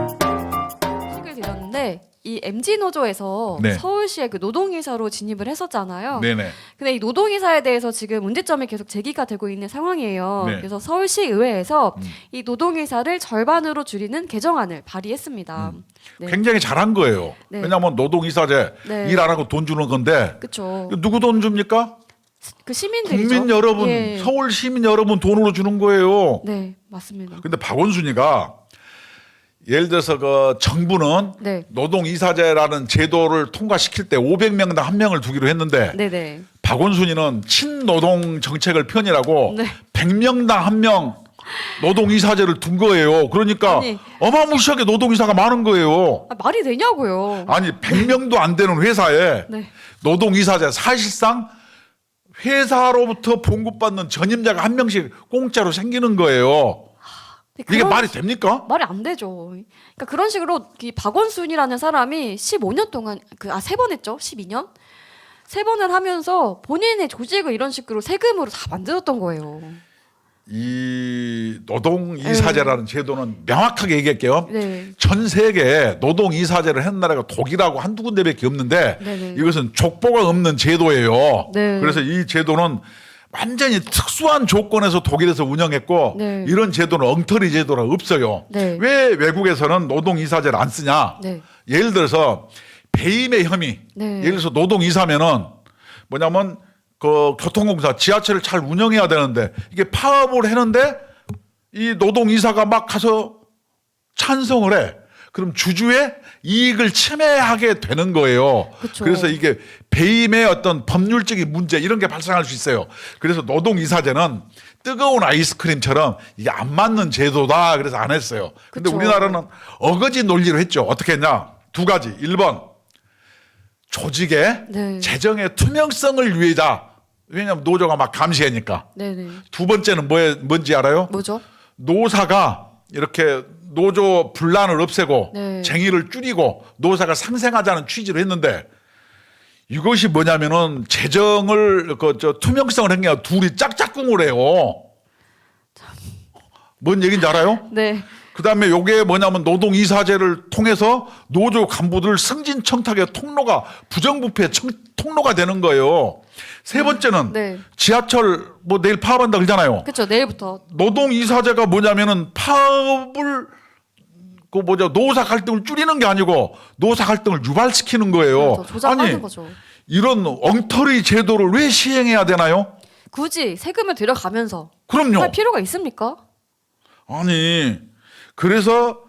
식을 드렸는데 이 MG 노조에서 네. 서울시의 그 노동이사로 진입을 했었잖아요. 네네. 근데 이 노동이사에 대해서 지금 문제점이 계속 제기가 되고 있는 상황이에요. 네. 그래서 서울시 의회에서 이 노동이사를 절반으로 줄이는 개정안을 발의했습니다. 네. 굉장히 잘한 거예요. 네. 왜냐하면 노동이사제 네. 일 안 하고 돈 주는 건데 그렇죠. 누구 돈 줍니까? 그 시민들이죠. 국민 여러분, 예. 서울 시민 여러분 돈으로 주는 거예요. 네, 맞습니다. 근데 박원순이가 예를 들어서 그 정부는 네. 노동이사제라는 제도를 통과시킬 때 500명당 1명을 두기로 했는데 네네. 박원순이는 친노동 정책을 편이라고 네. 100명당 1명 노동이사제를 둔 거예요. 그러니까 아니. 어마무시하게 노동이사가 많은 거예요. 아, 말이 되냐고요. 아니 100명도 안 되는 회사에 네. 노동이사제 사실상 회사로부터 봉급받는 전임자가 1명씩 공짜로 생기는 거예요. 근데 이게 그런 말이 됩니까? 말이 안 되죠. 그러니까 그런 식으로 이 박원순이라는 사람이 15년 동안 세 번 했죠. 12년? 세 번을 하면서 본인의 조직을 이런 식으로 세금으로 다 만들었던 거예요. 이 노동이사제라는 제도는 명확하게 얘기할게요. 네. 전 세계에 노동이사제를 한 나라가 독일하고 한두 군데밖에 없는데 네네. 이것은 족보가 없는 제도예요. 네. 그래서 이 제도는 완전히 특수한 조건에서 독일에서 운영했고 네. 이런 제도는 엉터리 제도라 없어요. 네. 왜 외국에서는 노동이사제를 안 쓰냐? 네. 예를 들어서 배임의 혐의. 네. 예를 들어서 노동이사면은 뭐냐면 그 교통공사 지하철을 잘 운영해야 되는데 이게 파업을 했는데 이 노동이사가 막 가서 찬성을 해. 그럼 주주의 이익을 침해하게 되는 거예요. 그쵸. 그래서 이게 배임의 어떤 법률적인 문제 이런 게 발생할 수 있어요. 그래서 노동이사제는 뜨거운 아이스크림처럼 이게 안 맞는 제도다. 그래서 안 했어요. 근데 그쵸. 우리나라는 어거지 논리로 했죠. 어떻게 했냐? 두 가지. 1번 조직의 네. 재정의 투명성을 위해다. 왜냐하면 노조가 막 감시하니까. 네네. 두 번째는 뭔지 알아요? 뭐죠? 노사가 이렇게 노조 분란을 없애고 네. 쟁의를 줄이고 노사가 상생하자는 취지로 했는데 이것이 뭐냐면은 재정을 투명성을 한 게 아니라 둘이 짝짝꿍을 해요. 뭔 얘기인지 알아요? 네. 그다음에 요게 뭐냐면 노동이사제를 통해서 노조 간부들 승진청탁의 통로가 부정부패 통로가 되는 거예요. 세 번째는 네. 지하철 뭐 내일 파업한다 그러잖아요. 그렇죠. 내일부터. 노동이사제가 뭐냐면은 파업을 노사 갈등을 줄이는 게 아니고 노사 갈등을 유발시키는 거예요. 그렇죠. 조작하는 거죠. 이런 엉터리 제도를 왜 시행해야 되나요? 굳이 세금을 들여가면서 그럼요. 할 필요가 있습니까? 아니 그래서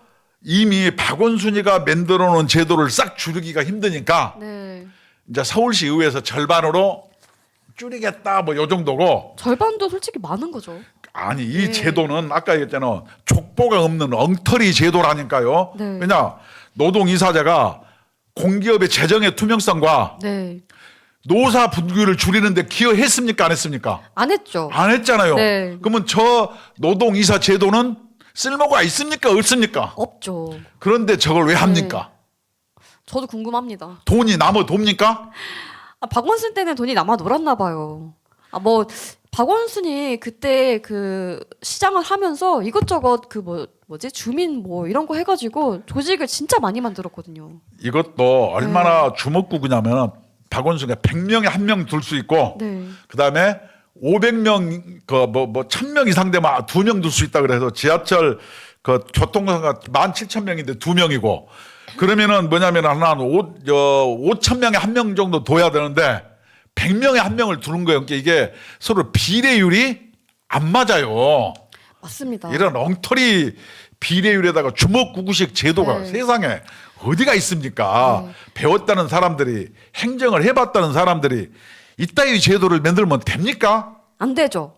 이미 박원순이가 만들어 놓은 제도를 싹 줄이기가 힘드니까 네. 이제 서울시 의회에서 절반으로 줄이겠다 뭐 요 정도고 절반도 솔직히 많은 거죠. 아니 이 네. 제도는 아까 얘기했잖아 족보가 없는 엉터리 제도라니까요. 네. 왜냐 노동이사제가 공기업의 재정의 투명성과 네. 노사 분규를 줄이는데 기여했습니까 안 했습니까? 안 했죠. 안 했잖아요. 네. 그러면 저 노동이사 제도는 쓸모가 있습니까 없습니까? 없죠. 그런데 저걸 왜 합니까? 저도 궁금합니다. 돈이 남아 돕니까? 박원순 때는 돈이 남아 놀았나 봐요. 뭐 박원순이 그때 그 시장을 하면서 이것저것 뭐지 주민 뭐 이런 거 해가지고 조직을 진짜 많이 만들었거든요. 이것도 얼마나 주먹구구냐면 박원순이가 100명에 1명 둘 수 있고 네. 그다음에 500명 1000명 이상 되면 2명 둘 수 있다 그래서 지하철 그 교통공사가 17,000명인데 2명이고 그러면은 뭐냐면 한 5,000명에 1명 정도 둬야 되는데 100명에 1명을 두는 거예요. 그러니까 이게 서로 비례율이 안 맞아요. 맞습니다. 이런 엉터리 비례율에다가 주먹구구식 제도가 네. 세상에 어디가 있습니까? 네. 배웠다는 사람들이 행정을 해봤다는 사람들이 이따위 제도를 만들면 됩니까? 안 되죠.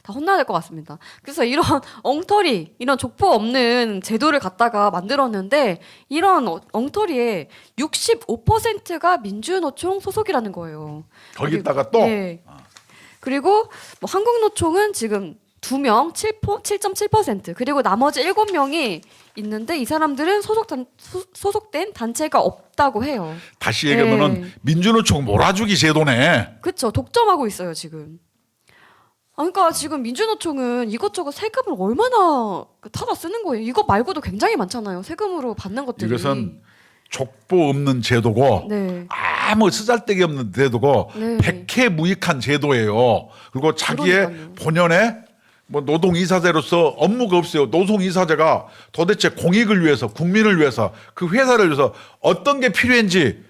다 혼나야 될 것 같습니다. 그래서 이런 엉터리, 이런 족보 없는 제도를 갖다가 만들었는데 이런 어. 엉터리에 65%가 민주노총 소속이라는 거예요. 거기다가 또 네. 그리고 뭐 한국노총은 지금 2명 7.7% 그리고 나머지 7명이 있는데 이 사람들은 소속된 단체가 없다고 해요. 다시 얘기하면은 민주노총 몰아주기 제도네. 그렇죠. 독점하고 있어요 지금. 그러니까 지금 민주노총은 이것저것 세금을 얼마나 타다 쓰는 거예요. 이거 말고도 굉장히 많잖아요. 세금으로 받는 것들이. 이것은 족보 없는 제도고 네. 아무 쓰잘데기 없는 제도고 네. 백해무익한 제도예요. 그리고 자기의 그러니까요. 본연의 뭐 노동이사제로서 업무가 없어요. 노동이사제가 도대체 공익을 위해서 국민을 위해서 그 회사를 위해서 어떤 게 필요한지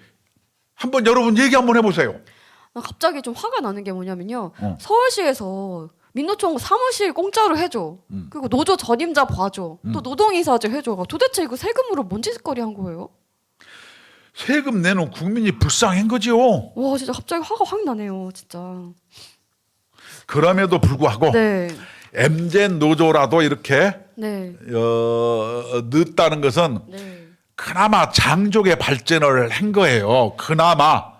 한번 여러분 얘기 한번 해보세요. 갑자기 좀 화가 나는 게 뭐냐면요. 어. 서울시에서 민노총 사무실 공짜로 해줘. 그리고 노조 전임자 봐줘. 또 노동이사제 해줘. 도대체 이거 세금으로 뭔 짓거리 한 거예요? 세금 내는 국민이 불쌍한 거지요. 와 진짜 갑자기 화가 확 나네요. 진짜. 그럼에도 불구하고 네. MZ 노조라도 이렇게 네. 늦다는 것은 네. 그나마 장족의 발전을 한 거예요. 그나마.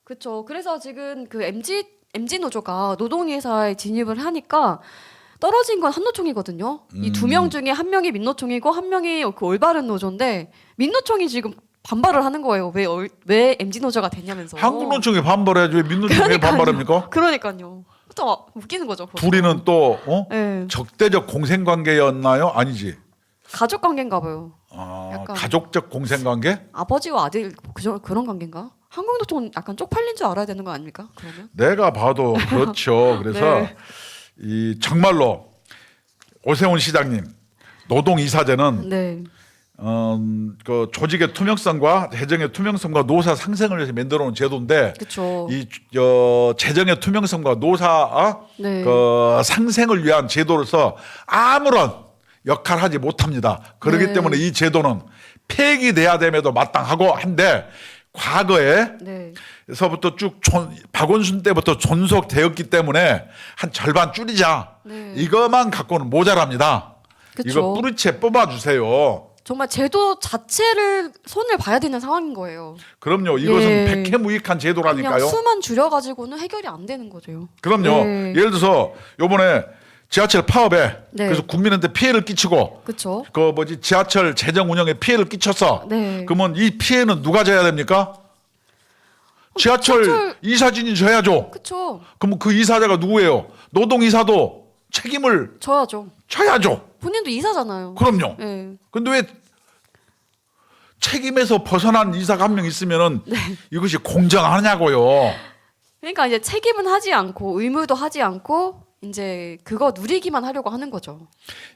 그렇죠. 그래서 지금 그 MG 노조가 노동회사에 진입을 하니까 떨어진 건 한노총이거든요. 이 2명 중에 1명이 민노총이고 1명이 그 올바른 노조인데 민노총이 지금 반발을 하는 거예요. 왜 MG 노조가 됐냐면서. 한국노총이 반발해야지 왜 민노총이 왜 반발합니까? 그러니까요. 또 웃기는 거죠. 그거. 둘이는 또 네. 적대적 공생관계였나요? 아니지. 가족 관계인가 봐요. 약간. 가족적 공생관계? 아버지와 아들 그런 관계인가? 한국노총은 약간 쪽팔린 줄 알아야 되는 거 아닙니까? 그러면? 내가 봐도 그렇죠. 그래서 네. 이 정말로 오세훈 시장님 노동이사제는 네. 그 조직의 투명성과 재정의 투명성과 노사 상생을 위해서 만들어 놓은 제도인데 그렇죠. 이 재정의 투명성과 노사 네. 그 상생을 위한 제도로서 아무런 역할을 하지 못합니다. 그렇기 네. 때문에 이 제도는 폐기돼야 됨에도 마땅하고 한데 과거에 네. 에서부터 쭉 박원순 때부터 존속되었기 때문에 한 절반 줄이자. 네. 이것만 갖고는 모자랍니다. 그쵸. 이거 뿌리채 뽑아주세요. 정말 제도 자체를 손을 봐야 되는 상황인 거예요. 그럼요. 이것은 예. 백해무익한 그냥 제도라니까요. 수만 줄여가지고는 해결이 안 되는 거죠. 그럼요. 네. 예를 들어서 요번에 지하철 파업에 네. 그래서 국민한테 피해를 끼치고 그렇죠. 그 지하철 재정 운영에 피해를 끼쳤어. 네. 그러면 이 피해는 누가 져야 됩니까? 지하철 지하철- 이사진이 져야죠. 그렇죠. 그럼 그 이사자가 누구예요? 노동이사도 책임을 져야죠. 져야죠. 본인도 이사잖아요. 그럼요. 네. 근데 왜 책임에서 벗어난 이사가 한 명 있으면은 네. 이것이 공정하냐고요. 그러니까 이제 책임은 하지 않고 의무도 하지 않고 이제 그거 누리기만 하려고 하는 거죠.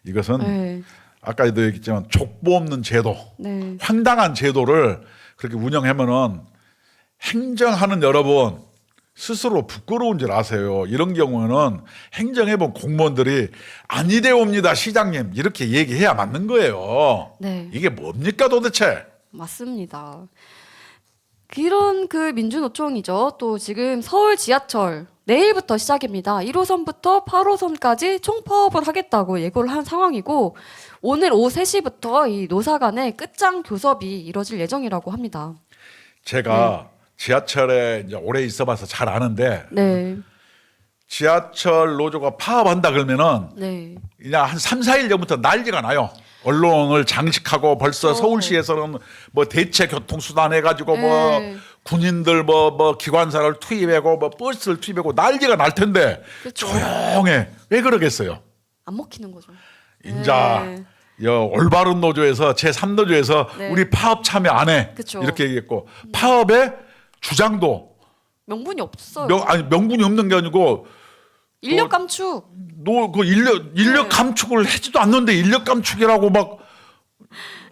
이것은 네. 아까도 얘기했지만 족보 없는 제도, 네. 황당한 제도를 그렇게 운영하면은 행정하는 여러분 스스로 부끄러운 줄 아세요. 이런 경우는 행정해본 공무원들이 아니래옵니다 시장님 이렇게 얘기해야 맞는 거예요. 네. 이게 뭡니까 도대체? 맞습니다. 이런 그 민주노총이죠. 또 지금 서울 지하철 내일부터 시작입니다. 1호선부터 8호선까지 총파업을 하겠다고 예고를 한 상황이고 오늘 오후 3시부터 이 노사 간의 끝장 교섭이 이뤄질 예정이라고 합니다. 제가 지하철에 이제 오래 있어봐서 잘 아는데 네. 지하철 노조가 파업한다 그러면은 네. 그냥 한 3, 4일 전부터 난리가 나요. 언론을 장식하고 벌써 그렇죠. 서울시에서는 뭐 대체 교통수단 해가지고 뭐 네. 군인들 뭐 기관사를 투입하고 뭐 버스를 투입하고 난리가 날 텐데 그렇죠. 조용해. 왜 그러겠어요? 안 먹히는 거죠. 인자 네. 올바른 노조에서 제3노조에서 네. 우리 파업 참여 안 해. 그쵸. 이렇게 얘기했고 파업의 주장도 명분이 없어요. 명분이 없는 게 아니고 인력 감축. 그 인력 네. 감축을 하지도 않는데 인력 감축이라고 막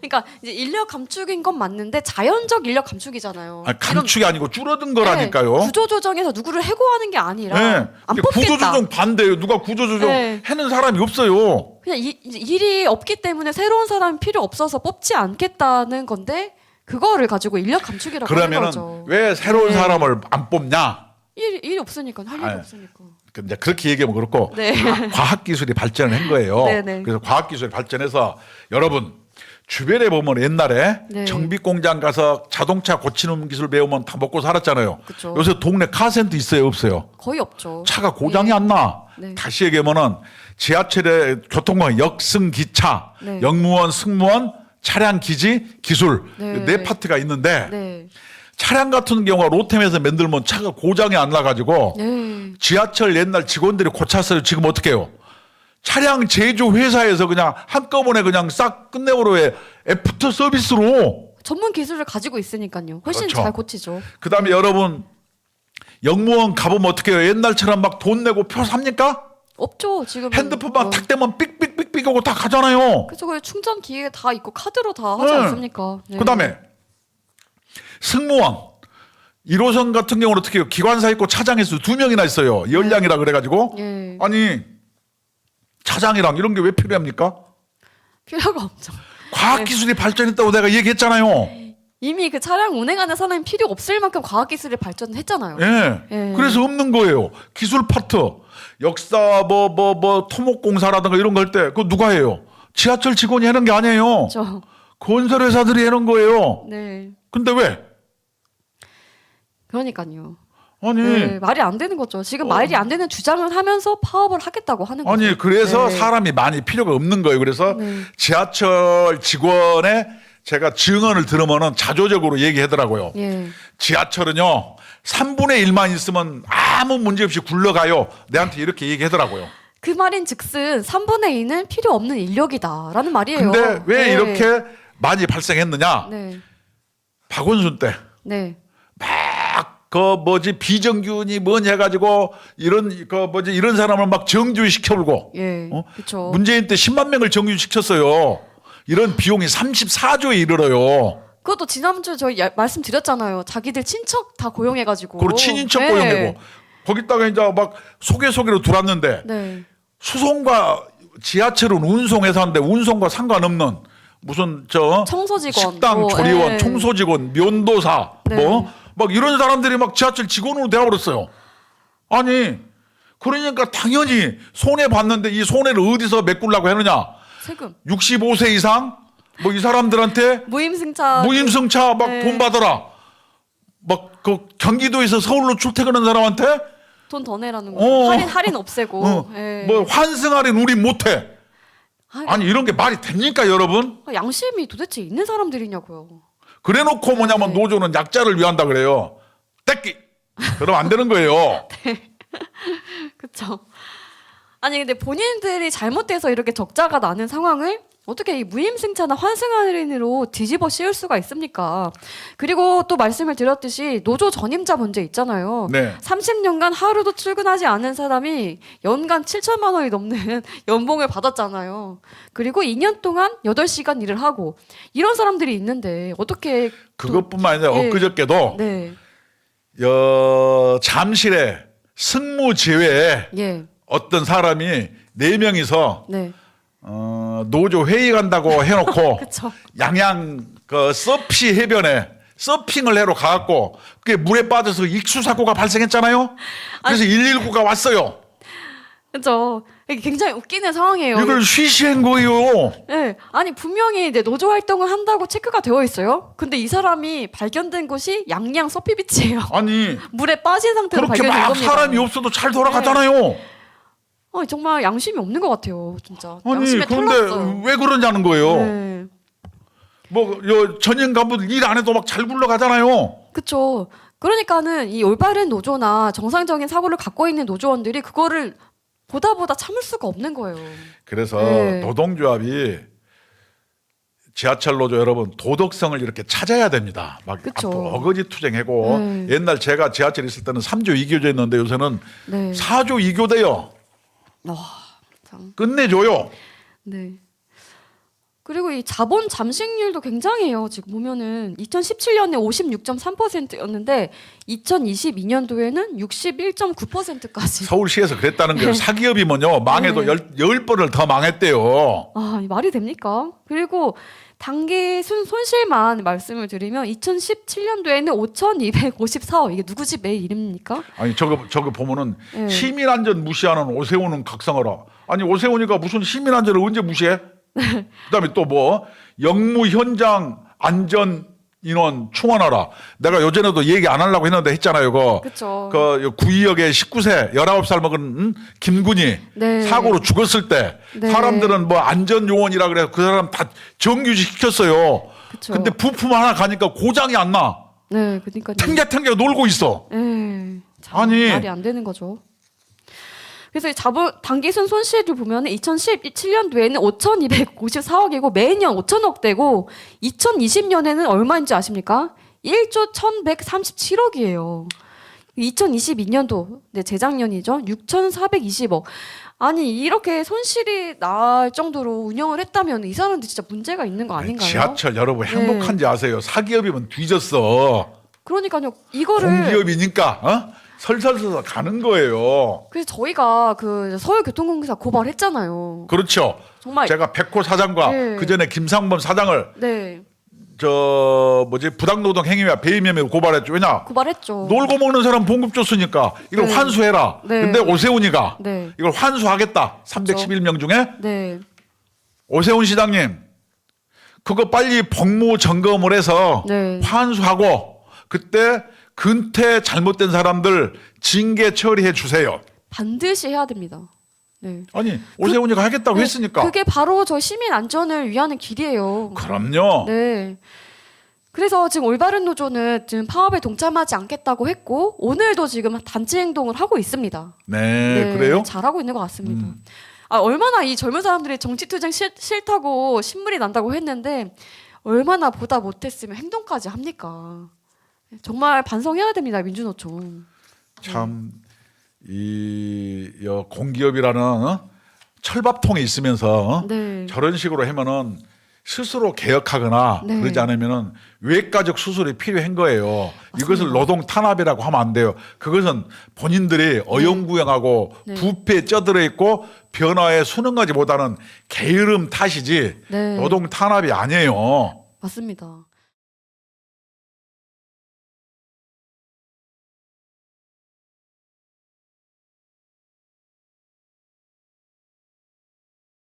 그러니까 이제 인력 감축인 건 맞는데 자연적 인력 감축이잖아요. 감축이 아니고 줄어든 이런- 거라니까요. 네, 구조조정에서 누구를 해고하는 게 아니라 네. 안 뽑겠다. 구조조정 반대예요. 누가 구조조정 네. 하는 사람이 없어요. 그냥 이제 일이 없기 때문에 새로운 사람이 필요 없어서 뽑지 않겠다는 건데 그거를 가지고 인력 감축이라고 하는 그러면은 거죠. 왜 새로운 네. 사람을 안 뽑냐? 일이 없으니까 할 일이 아니, 없으니까. 이제 그렇게 얘기하면 그렇고 네. 과학기술이 발전을 한 거예요. 네네. 그래서 과학기술이 발전해서 여러분 주변에 보면 옛날에 네. 정비공장 가서 자동차 고치는 기술 배우면 다 먹고 살았잖아요. 그쵸. 요새 동네 카센터 있어요 없어요? 거의 없죠. 차가 고장이 네. 안 나. 네. 다시 얘기하면은 지하철의 교통망 역승 기차, 네. 역무원, 승무원, 차량 기지, 기술 네. 네 파트가 있는데 네. 차량 같은 경우가 로템에서 만들면 차가 고장이 안 나가지고 네. 지하철 옛날 직원들이 고쳤어요. 지금 어떻게 해요? 차량 제조 회사에서 그냥 한꺼번에 그냥 싹 끝내버려 왜 애프터 서비스로. 전문 기술을 가지고 있으니까요. 훨씬 그렇죠. 잘 고치죠. 그다음에 여러분 역무원 가보면 어떻게 해요? 옛날처럼 막 돈 내고 표 삽니까? 없죠. 지금 핸드폰만 탁 대면 삑삑삑삑 하고 다 가잖아요. 그래서 그 충전 기계 다 있고 카드로 다 하지 네. 않습니까? 네. 그다음에 승무원 1호선 같은 경우는 어떻게 해요? 기관사 있고 차장에서 2명이나 있어요. 열량이라 그래가지고 예. 아니 차장이랑 이런 게 왜 필요합니까? 필요가 없죠. 과학기술이 발전했다고 내가 얘기했잖아요. 이미 그 차량 운행하는 사람이 필요 없을 만큼 과학기술이 발전했잖아요. 예. 예. 그래서 없는 거예요. 기술 파트, 역사 토목공사라든가 이런 거 할 때 그거 누가 해요? 지하철 직원이 하는 게 아니에요. 그렇죠. 건설회사들이 하는 거예요. 네. 근데 왜? 그러니까요. 아니, 네, 말이 안 되는 거죠. 지금 말이 안 되는 주장을 하면서 파업을 하겠다고 하는 거죠. 아니 그래서 네. 사람이 많이 필요가 없는 거예요. 그래서 네. 지하철 직원의 제가 증언을 들으면은 자조적으로 얘기하더라고요. 예. 지하철은요 3분의 1만 있으면 아무 문제 없이 굴러가요. 내한테 이렇게 얘기하더라고요. 그 말인 즉슨 3분의 2는 필요 없는 인력이다라는 말이에요. 근데 왜 네. 이렇게 많이 발생했느냐? 네. 박원순 때 네. 비정규니 뭐니 해가지고 이런 사람을 막 정규 시켜불고 예. 그렇죠. 문재인 때 10만 명을 정규 시켰어요. 이런 비용이 34조에 이르러요. 그것도 지난주에 저희 말씀드렸잖아요. 자기들 친척 다 고용해가지고. 그리고 친인척 네. 고용되고 거기다가 이제 막 소개로 들어왔는데 네. 수송과 지하철은 운송회사 하는데 운송과 상관없는 무슨 청소직원, 식당 뭐, 조리원, 예. 청소직원, 면도사 네. 막 이런 사람들이 막 지하철 직원으로 되어버렸어요. 아니 그러니까 당연히 손해 봤는데 이 손해를 어디서 메꾸려고 하느냐? 세금. 65세 이상 뭐 이 사람들한테 무임승차. 무임승차 막 네. 돈 받아라. 막 그 경기도에서 서울로 출퇴근하는 사람한테 돈 더 내라는 거. 할인 없애고. 예. 뭐 환승할인 우리 못해. 아니 이런 게 말이 됩니까 여러분? 양심이 도대체 있는 사람들이냐고요. 그래놓고 뭐냐면 네. 노조는 약자를 위한다 그래요. 떼끼. 그럼 안 되는 거예요. 그렇죠. 아니 근데 본인들이 잘못돼서 이렇게 적자가 나는 상황을 어떻게 이 무임승차나 환승할인으로 뒤집어 씌울 수가 있습니까? 그리고 또 말씀을 드렸듯이 노조 전임자 문제 있잖아요. 네. 30년간 하루도 출근하지 않은 사람이 연간 7천만 원이 넘는 연봉을 받았잖아요. 그리고 2년 동안 8시간 일을 하고 이런 사람들이 있는데 어떻게 그것뿐만 아니라 예. 엊그저께도 네. 잠실에 승무 제외에 예. 어떤 사람이 4명이서 네. 노조 회의 간다고 해놓고 그쵸. 양양 서피 해변에 서핑을 하러 가갖고 그게 물에 빠져서 익수 사고가 발생했잖아요. 그래서 119가 왔어요. 그렇죠. 이게 굉장히 웃기는 상황이에요. 이걸 쉬쉬한 거예요. 네, 아니 분명히 이제 노조 활동을 한다고 체크가 되어 있어요. 근데 이 사람이 발견된 곳이 양양 서피비치예요. 아니 물에 빠진 상태로 그렇게 발견된 막 겁니다. 사람이 없어도 잘 돌아가잖아요. 정말 양심이 없는 것 같아요, 진짜. 아니 양심에 그런데 털났어요. 왜 그러냐는 거예요. 네, 전임 간부들 일 안 해도 막 잘 굴러가잖아요. 그렇죠. 그러니까는 이 올바른 노조나 정상적인 사고를 갖고 있는 노조원들이 그거를 보다 참을 수가 없는 거예요. 그래서 네. 노동조합이 지하철 노조 여러분 도덕성을 이렇게 찾아야 됩니다. 막 그쵸. 앞으로 어거지 투쟁하고 네. 옛날 제가 지하철 있을 때는 3조 2교제였는데 요새는 네. 4조 2교대요. 참. 끝내줘요. 네. 그리고 이 자본 잠식률도 굉장해요. 지금 보면은 2017년에 56.3%였는데 2022년도에는 61.9%까지. 서울시에서 그랬다는 거예요. 네. 사기업이면요 망해도 네. 10번을 더 망했대요. 이 말이 됩니까? 그리고 단기 손실만 말씀을 드리면 2017년도에는 5,254억. 이게 누구 집 매 이름입니까? 아니 저거 보면은 네. 시민안전 무시하는 오세훈은 각성하라. 아니 오세훈이가 무슨 시민안전을 언제 무시해? 그다음에 또 뭐 영무 현장 안전 인원 충원하라. 내가 요전에도 얘기 안 하려고 했는데 했잖아요. 그쵸. 그 구의역에 19세 19살 먹은 김군이 네. 사고로 죽었을 때 네. 사람들은 뭐 안전요원이라 그래서 그 사람 다 정규직 시켰어요. 그쵸. 근데 부품 하나 가니까 고장이 안 나. 네, 그러니까요. 탱자탱자 놀고 있어. 네, 참 아니. 말이 안 되는 거죠. 그래서 이 단기순 손실을 보면 2017년도에는 5,254억이고 매년 5천억대고 2020년에는 얼마인지 아십니까? 1조 1,137억이에요. 2022년도 네, 재작년이죠. 6,420억. 아니 이렇게 손실이 날 정도로 운영을 했다면 이 사람들 진짜 문제가 있는 거 아닌가요? 지하철 여러분 행복한지 아세요? 사기업이면 뒤졌어. 그러니까요. 이거를 공기업이니까 설설설 가는 거예요. 그래서 저희가 그 서울교통공사 고발했잖아요. 그렇죠. 정말 제가 백호 사장과 네. 그 전에 김상범 사장을 네 부당노동 행위와 배임 혐의로 고발했죠. 왜냐? 고발했죠. 놀고 먹는 사람 봉급 줬으니까 이걸 네. 환수해라. 네. 근데 오세훈이가 네. 이걸 환수하겠다. 311명 중에 네. 오세훈 시장님 그거 빨리 법무 점검을 해서 네. 환수하고 그때 근태 잘못된 사람들 징계 처리해 주세요. 반드시 해야 됩니다. 네. 아니 오세훈이가 하겠다고 했으니까. 그게 바로 저 시민 안전을 위하는 길이에요. 그럼요. 네. 그래서 지금 올바른 노조는 지금 파업에 동참하지 않겠다고 했고 오늘도 지금 단체 행동을 하고 있습니다. 네, 그래요? 잘하고 있는 것 같습니다. 아, 얼마나 이 젊은 사람들이 정치투쟁 싫다고 신물이 난다고 했는데 얼마나 보다 못했으면 행동까지 합니까? 정말 반성해야 됩니다, 민주노총. 참 이 공기업이라는 철밥통에 있으면서 네. 저런 식으로 하면은 스스로 개혁하거나 네. 그러지 않으면은 외과적 수술이 필요한 거예요. 이것을 노동 탄압이라고 하면 안 돼요. 그것은 본인들이 어영부영하고 네. 부패에 쩌들어 있고 변화에 순응하지 못하는 게으름 탓이지 네. 노동 탄압이 아니에요. 맞습니다.